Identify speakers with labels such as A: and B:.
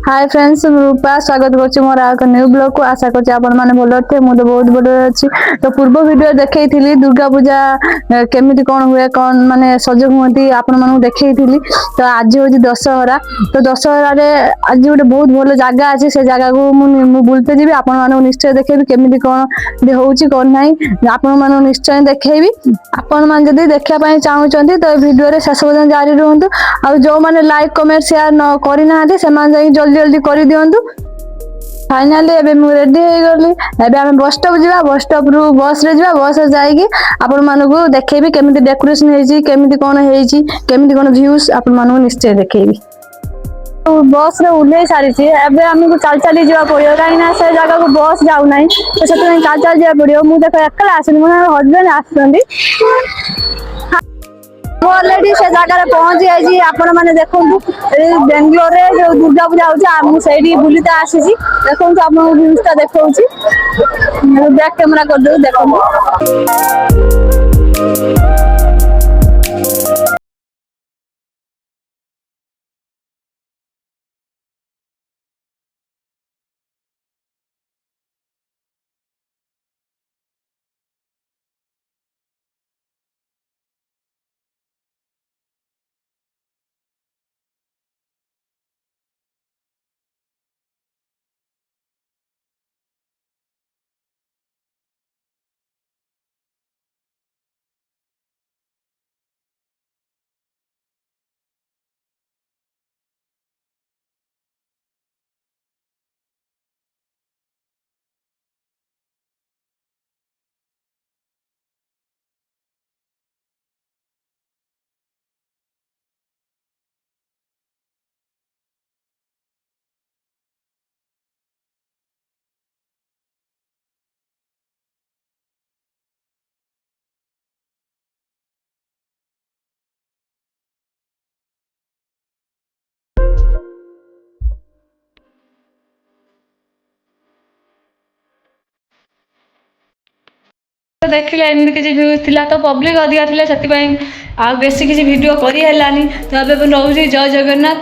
A: Hi friends, रूपा स्वागत करछि मोर आ new blog को। आशा करछि आपण माने भलो थे। मु तो बहुत भलो अछि। तो पूर्व वीडियो देखैथिली दुर्गा पूजा केमिति कोन हुए, कोन माने सज हुंती आपण मानु देखैथिली। तो आज होछि दशहरा। तो दशहरा रे आज गोटे बहुत भलो जागा अछि। से जागा को मु बुलते जिबी। आपण मानु निश्चय देखैबी केमिति कोन दे होछि कोन नाही। आपण मानु निश्चय देखैबी। आपण मान जदी देखिया पई चाहउचंती तो वीडियो रे शेष पर्यंत जारी रहंतु। आ जो माने लाइक कमेंट शेयर न करि नाहंती से मान जाई जल्दी जल्दी कर दियंतु। फाइनाली एबे मु रेडी हो गली। एबे हम बस स्टॉप जिबा। बस स्टॉप रु बस रे जिबा। बस रे जाईकी आपण मानको देखेबी केमिति डेकोरेशन हेजी, केमिति कोन हेजी, केमिति कोन व्यूज आपण मानको निश्चय देखेबी। तो बस रे उल्ले सारी छी। एबे हमको चल चली जिबा पड़ियो काई ना से जगह को बस जाउ नाही। तो सेते चल चल जिबा पड़ियो। मु देखो एकला आसिनी, मोर हस्बैंड आछंती। ऑलरेडी से जगह पहुंची जाइए। आपण मैंने देखो बेंगलोर रे जो दुर्गा पूजा होची सही बुलते आसी देखो आप व्यूजटा देखा बैक कैमेरा कर दो देखो। तो देखिले एमती किसी व्यूज थिला तो पब्लिक अधिका थिले सेति आ बेसी किसी वीडियो करी हेलानी। तो अब रोजी जय जगन्नाथ।